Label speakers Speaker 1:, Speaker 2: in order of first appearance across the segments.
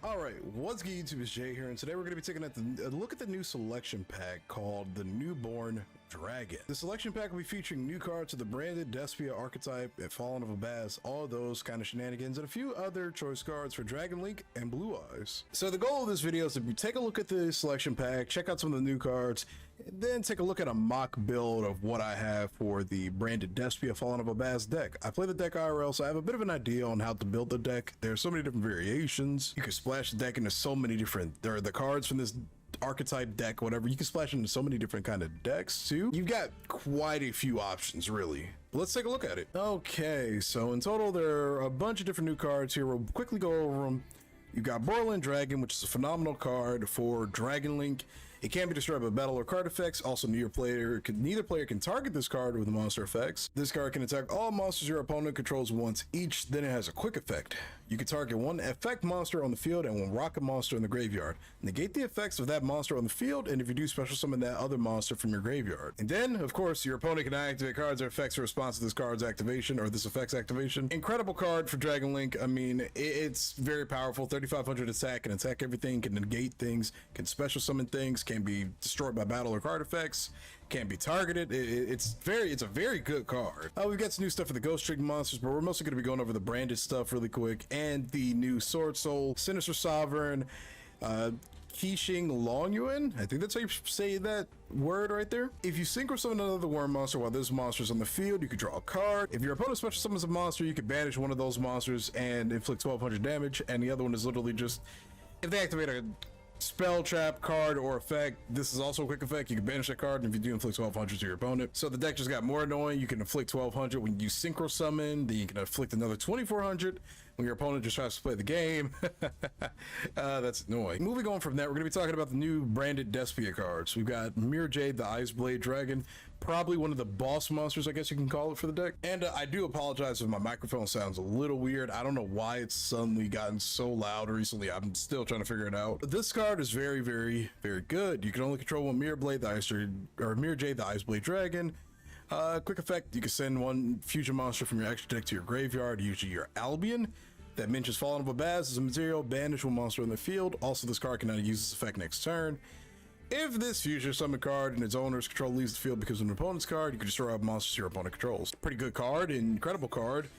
Speaker 1: Alright, what's good YouTube, it's Jay here, and today we're going to be taking a look at the new selection pack called the Newborn Dragon. The selection pack will be featuring new cards of the branded Despia archetype and Fallen of Abaz, all those kind of shenanigans, and a few other choice cards for Dragon Link and Blue Eyes. So the goal of this video is to take a look at the selection pack, check out some of the new cards, and then take a look at a mock build of what I have for the branded Despia Fallen of Abaz deck. I play the deck IRL, so I have a bit of an idea on how to build the deck. There's so many different variations. You can splash the deck into so many different, there are the cards from this archetype deck, whatever, you can splash into so many different kind of decks too. You've got quite a few options, really. But let's take a look at it. Okay, so in total there are a bunch of different new cards here. We'll quickly go over them. You've got Borderland Dragon, which is a phenomenal card for Dragon Link. It can be destroyed by battle or card effects. Also, neither player can target this card with the monster effects. This card can attack all monsters your opponent controls once each. Then it has a quick effect. You can target one effect monster on the field and one rocket monster in the graveyard. Negate the effects of that monster on the field, and if you do, special summon that other monster from your graveyard. And then, of course, your opponent can activate cards or effects in response to this card's activation or this effect's activation. Incredible card for Dragon Link. I mean, it's very powerful. 3,500 attack, can attack everything, can negate things, can special summon things, can be destroyed by battle or card effects, can be targeted. It's a very good card. We've got some new stuff for the Ghost Trick monsters, but we're mostly going to be going over the branded stuff really quick, and the new Sword Soul, Sinister Sovereign, Qixing Longyuan, I think that's how you say that word right there. If you synchro summon another worm monster while this monster's on the field, you could draw a card. If your opponent special summons a monster, you could banish one of those monsters and inflict 1,200 damage, and the other one is literally just, if they activate a spell, trap, card, or effect, this is also a quick effect. You can banish that card, and if you do, inflict 1,200 to your opponent. So the deck just got more annoying. You can inflict 1,200 when you synchro summon, then you can inflict another 2,400 when your opponent just tries to play the game. That's annoying. Moving on from that, we're going to be talking about the new branded Despia cards. We've got Mirror Jade, the Ice Blade Dragon, probably one of the boss monsters, I guess you can call it, for the deck. And I do apologize if my microphone sounds a little weird. I don't know why it's suddenly gotten so loud recently. I'm still trying to figure it out. This card is very, very, very good. You can only control one Mirror Blade, Mirror Jade, the Ice Blade Dragon. Quick effect, you can send one fusion monster from your extra deck to your graveyard, usually your Albion. That mentions Fallen of Abaz as a material, banish one monster in the field. Also, this card can now use this effect next turn. If this fusion summon card and its owner's control leaves the field because of an opponent's card, you can destroy all monsters your opponent controls. Pretty good card, incredible card.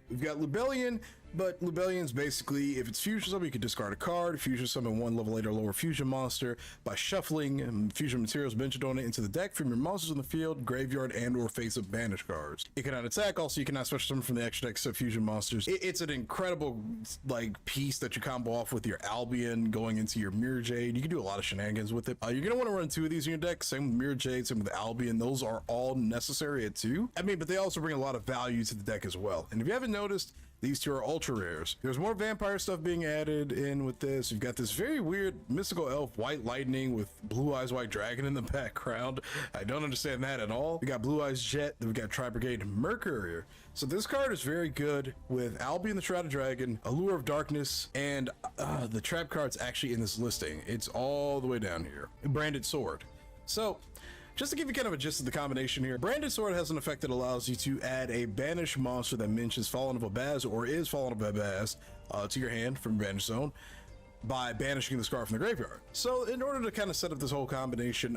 Speaker 1: We've got Lubellion, but Lubellion's basically, if it's fusion summon, you can discard a card, fusion summon one level 8 or lower fusion monster by shuffling fusion materials mentioned on it into the deck from your monsters in the field, graveyard, and or face-up banish cards. It cannot attack, also you cannot special summon from the extra deck except fusion monsters. It's an incredible like piece that you combo off with your Albion going into your Mirror Jade. You can do a lot of shenanigans with it. You're gonna want to run 2 of these in your deck, same with Mirror Jade, same with Albion. Those are all necessary at 2. I mean, but they also bring a lot of value to the deck as well. And if you haven't noticed, these 2 are ultra rares. There's more vampire stuff being added in with this. You've got this very weird mystical elf White Lightning with Blue Eyes White Dragon in the background. I don't understand that at all. We got Blue Eyes Jet, then we got Tri-Brigade Mercourier. So this card is very good with Albion the Shrouded Dragon, Allure of Darkness, and the trap card's actually in this listing. It's all the way down here. Branded Sword. So just to give you kind of a gist of the combination here, Branded Sword has an effect that allows you to add a banished monster that mentions Fallen of Abaz or is Fallen of Abaz to your hand from Banish Zone by banishing this card from the graveyard. So in order to kind of set up this whole combination,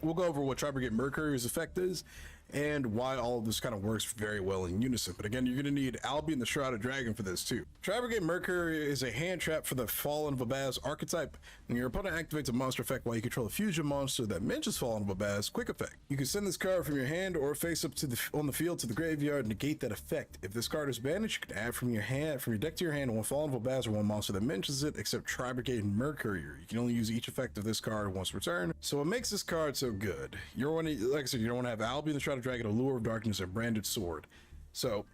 Speaker 1: we'll go over what Tri-Brigade Mercourier's effect is and why all of this kind of works very well in unison. But again, you're going to need Albion the Shrouded Dragon for this too. Tri-Brigade Mercourier is a hand trap for the Fallen of Abaz archetype. When your opponent activates a monster effect while you control a fusion monster that mentions Fallen of Abaz, quick effect. You can send this card from your hand or face up to on the field to the graveyard and negate that effect. If this card is banished, you can add from your deck to your hand one Fallen of Abaz or one monster that mentions it, except Tri-Brigade Mercourier. You can only use each effect of this card once per turn. So what makes this card so good? You're want to, like I said, you don't want to have Albion the Shrouded Dragon, Allure of Darkness, and Branded Sword. So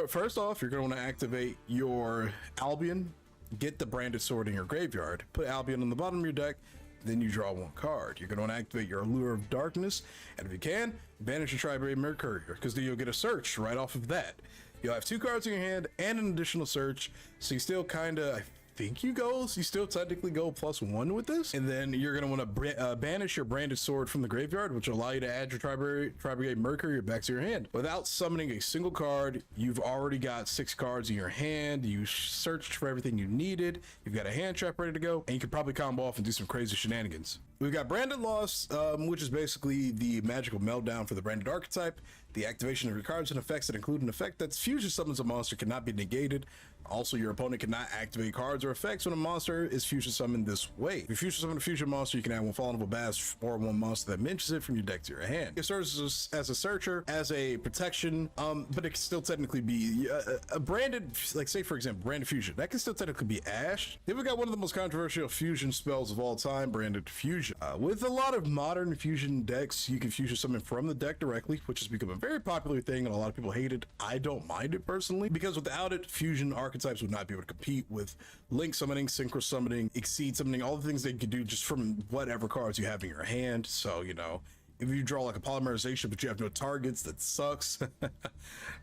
Speaker 1: first off, you're going to want to activate your Albion, get the Branded Sword in your graveyard, put Albion on the bottom of your deck, then you draw 1 card. You're going to want to activate your Allure of Darkness, and if you can, banish your Tri-Brigade Mercourier, because then you'll get a search right off of that. You'll have 2 cards in your hand and an additional search, so you still kind of, I think you still technically go +1 with this. And then you're going to want to banish your branded sword from the graveyard, which will allow you to add your Tri-Brigade Mercury back to your hand. Without summoning a single card, you've already got 6 cards in your hand. You searched for everything you needed. You've got a hand trap ready to go, and you can probably combo off and do some crazy shenanigans. We've got Branded Loss, which is basically the magical meltdown for the branded archetype. The activation of your cards and effects that include an effect that's fusion summons a monster cannot be negated. Also, your opponent cannot activate cards or effects when a monster is fusion summoned this way. If you fusion summon a fusion monster, you can add one Fallen of Abaz or one monster that mentions it from your deck to your hand. It serves as a searcher, as a protection, but it can still technically be a branded, like say for example, branded fusion. That can still technically be Ash. Then we got one of the most controversial fusion spells of all time, branded fusion. With a lot of modern fusion decks, you can fusion summon from the deck directly, which has become a very popular thing, and a lot of people hate it. I don't mind it personally, because without it, fusion archetypes would not be able to compete with link summoning, synchro summoning, exceed summoning, all the things they can do just from whatever cards you have in your hand. So, you know, if you draw like a polymerization but you have no targets, that sucks.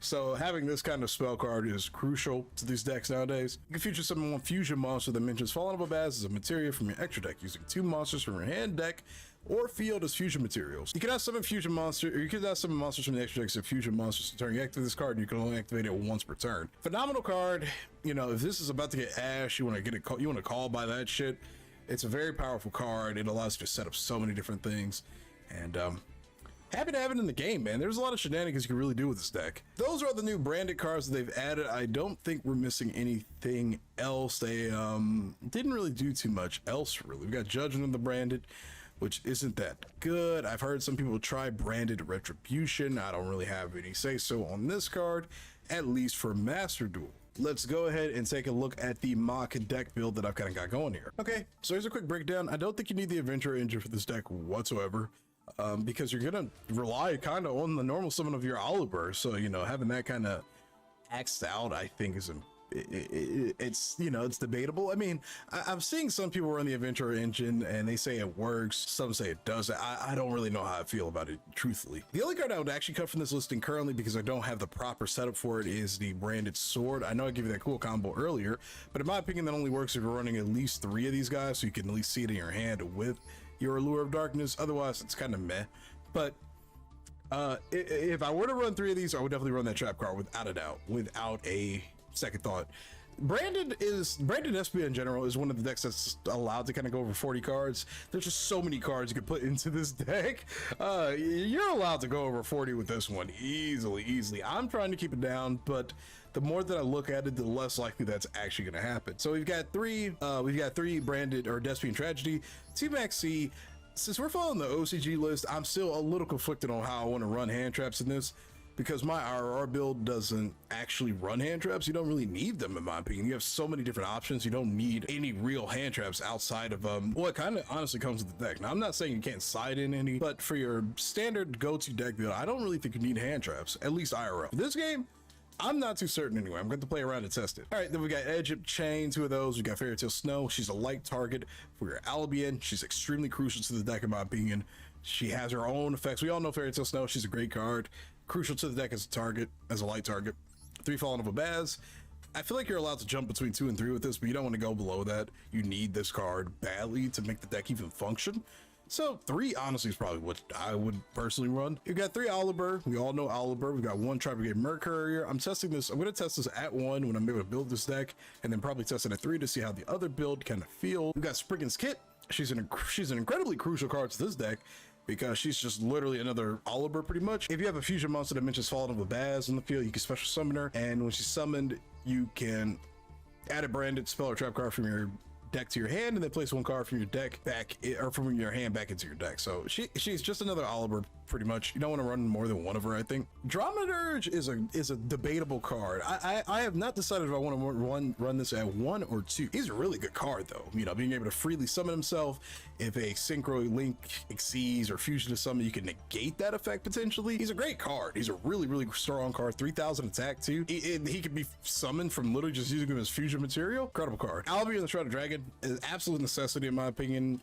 Speaker 1: So having this kind of spell card is crucial to these decks nowadays. You can fusion summon one fusion monster that mentions Fallen of Abaz as a materia from your extra deck using 2 monsters from your hand deck or field as fusion materials. You cannot summon fusion monster, or you cannot summon monsters from the extra decks as fusion monsters to turn. You activate this card and you can only activate it once per turn. Phenomenal card. You know, if this is about to get Ash, you want to get it, you want to call by that shit. It's a very powerful card. It allows you to set up so many different things, and happy to have it in the game, man. There's a lot of shenanigans you can really do with this deck. Those are the new branded cards that they've added. I don't think we're missing anything else. They didn't really do too much else, really. We got Judgment of the Branded, which isn't that good. I've heard some people try Branded Retribution. I don't really have any say so on this card, at least for Master Duel. Let's go ahead and take a look at the mock deck build that I've kind of got going here. Okay, so here's a quick breakdown. I don't think you need the Adventure Engine for this deck whatsoever, because you're gonna rely kind of on the normal summon of your Oliver. So, you know, having that kind of axed out, I think is it's, you know, it's debatable. I mean, I'm seeing some people run the Adventure Engine and they say it works, some say it doesn't. I don't really know how I feel about it, truthfully. The only card I would actually cut from this listing currently, because I don't have the proper setup for it, is the Branded Sword. I know I gave you that cool combo earlier, but in my opinion that only works if you're running at least 3 of these guys, so you can at least see it in your hand with your Allure of Darkness. Otherwise it's kind of meh. But if I were to run 3 of these, I would definitely run that trap card without a doubt, without a second thought. Branded Despia in general is one of the decks that's allowed to kind of go over 40 cards. There's just so many cards you can put into this deck. You're allowed to go over 40 with this one easily. I'm trying to keep it down, but the more that I look at it, the less likely that's actually going to happen. So we've got three Branded or Despian Tragedy, 2 Max C. Since we're following the OCG list, I'm still a little conflicted on how I want to run hand traps in this, because my RR build doesn't actually run hand traps. You don't really need them, in my opinion. You have so many different options. You don't need any real hand traps outside of well, it kind of honestly comes with the deck. Now, I'm not saying you can't side in any, but for your standard go-to deck build, I don't really think you need hand traps, at least IRL. For this game, I'm not too certain anyway. I'm going to play around and test it. All right, then we got Egypt Chain, 2 of those. We got Fairy Tale Snow. She's a light target for your Albion. She's extremely crucial to the deck, in my opinion. She has her own effects. We all know Fairy Tale Snow. She's a great card. Crucial to the deck as a target, as a light target. 3 Fallen of Abaz. I feel like you're allowed to jump between 2 and 3 with this, but you don't want to go below that. You need this card badly to make the deck even function. So 3 honestly is probably what I would personally run. You've got 3 Oliver. We all know Oliver. We've got 1 Tri-Brigade Mercury. I'm testing this. I'm going to test this at 1 when I'm able to build this deck, and then probably test it at 3 to see how the other build kind of feels. We've got Spriggan's Kit. She's an incredibly crucial card to this deck, because she's just literally another Oliver pretty much. If you have a fusion monster that mentions Fallen of Abaz in the field, you can special summon her, and when she's summoned, you can add a branded spell or trap card from your deck to your hand, and then place 1 card from your deck back, or from your hand back into your deck. So she's just another Oliver pretty much. You don't want to run more than 1 of her, I think. Dramaturge is a debatable card. I have not decided if I want to run this at 1 or 2. He's a really good card though, you know, being able to freely summon himself. If a synchro link exceeds or fusion to summon, you can negate that effect potentially. He's a great card. He's a really strong card. 3000 attack too. He can be summoned from literally just using him as fusion material. Incredible card. Albion the Shrouded Dragon is absolute necessity in my opinion.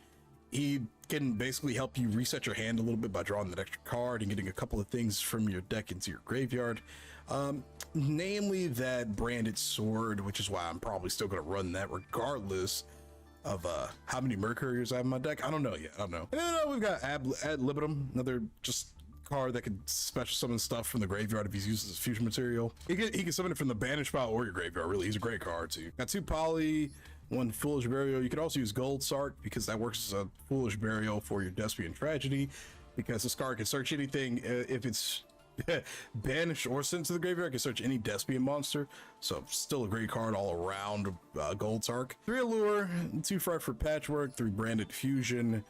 Speaker 1: He can basically help you reset your hand a little bit by drawing that extra card and getting a couple of things from your deck into your graveyard. Namely that branded sword, which is why I'm probably still going to run that regardless of how many Mercuriers I have in my deck. I don't know yet. I don't know. And then we've got Ad Libitum, another just card that can special summon stuff from the graveyard if he's used as fusion material. He can summon it from the banish pile or your graveyard. Really, he's a great card too. Got 2 poly, 1 foolish burial. You could also use Gold Sark because that works as a foolish burial for your Despian Tragedy, because this card can search anything if it's banished or sent to the graveyard. I can search any Despian monster, so still a great card all around. Gold Sark. 3 Allure, 2 Fright for Patchwork, 3 Branded Fusion,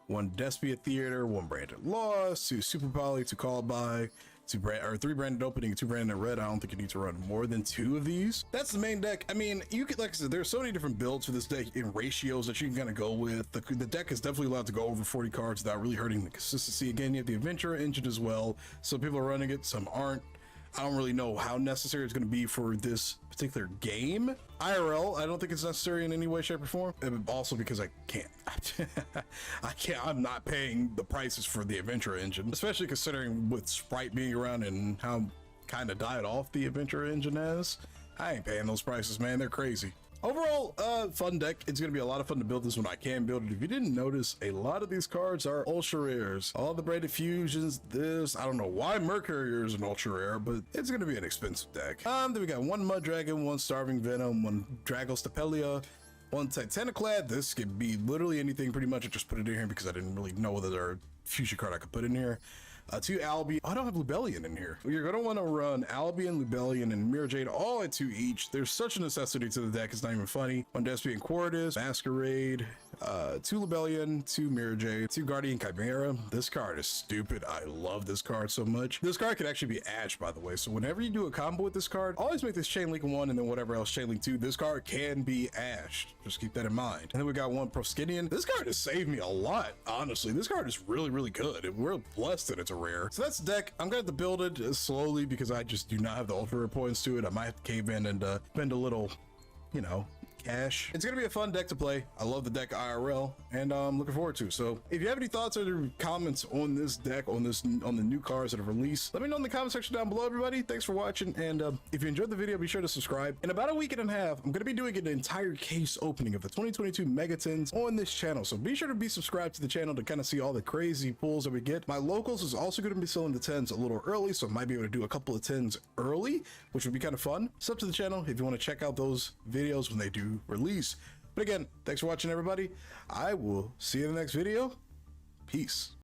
Speaker 1: 1 Despia Theater, 1 Branded Loss, 2 Super Poly, 2 Call By, 3 Branded Opening, 2 Branded Red. I don't think you need to run more than 2 of these. That's the main deck. I mean, you could, like I said, there's so many different builds for this deck in ratios that you can kind of go with. The deck is definitely allowed to go over 40 cards without really hurting the consistency. Again, you have the Adventurer engine as well. Some people are running it, some aren't. I don't really know how necessary it's going to be for this particular game. IRL, I don't think it's necessary in any way, shape, or form. And also because I can't. I'm not paying the prices for the Adventure engine, especially considering with Sprite being around and how kind of died off the Adventure engine is. I ain't paying those prices, man. They're crazy. Overall, fun deck. It's going to be a lot of fun to build this when I can build it. If you didn't notice, a lot of these cards are ultra rares. All the Branded Fusions, this, I don't know why Mercury is an ultra rare, but it's going to be an expensive deck. Then we got 1 Mud Dragon, 1 Starving Venom, 1 Dragostapelia, 1 Titaniclad. This could be literally anything pretty much. I just put it in here because I didn't really know whether there are fusion card I could put in here. 2 Albion. I don't have Lubellion in here. You're going to want to run Albion, Lubellion, and Mirror Jade all at 2 each. There's such a necessity to the deck. It's not even funny. 1 Despian Quartus, Masquerade, 2 Lubellion, 2 Mirror Jade, 2 Guardian Chimera. This card is stupid. I love this card so much. This card could actually be Ash, by the way. So whenever you do a combo with this card, always make this Chain Link 1 and then whatever else Chain Link 2. This card can be Ash. Just keep that in mind. And then we got 1 Proskinian. This card has saved me a lot, honestly. This card is really, really good. And we're blessed that it's a rare. So that's the deck. I'm going to have to build it slowly because I just do not have the ultra rare points to it. I might have to cave in and spend a little, you know, cash. It's gonna be a fun deck to play. I love the deck IRL, and I'm looking forward to. So if you have any thoughts or comments on this deck, on the new cards that have released, let me know in the comment section down below, everybody. Thanks for watching, and if you enjoyed the video, be sure to subscribe. In about a week and a half, I'm gonna be doing an entire case opening of the 2022 Megatins on this channel, so be sure to be subscribed to the channel to kind of see all the crazy pulls that we get. My locals is also going to be selling the 10s a little early, so I might be able to do a couple of 10s early, which would be kind of fun. Sub to the channel if you want to check out those videos when they do release. But again, thanks for watching, everybody. I will see you in the next video. Peace.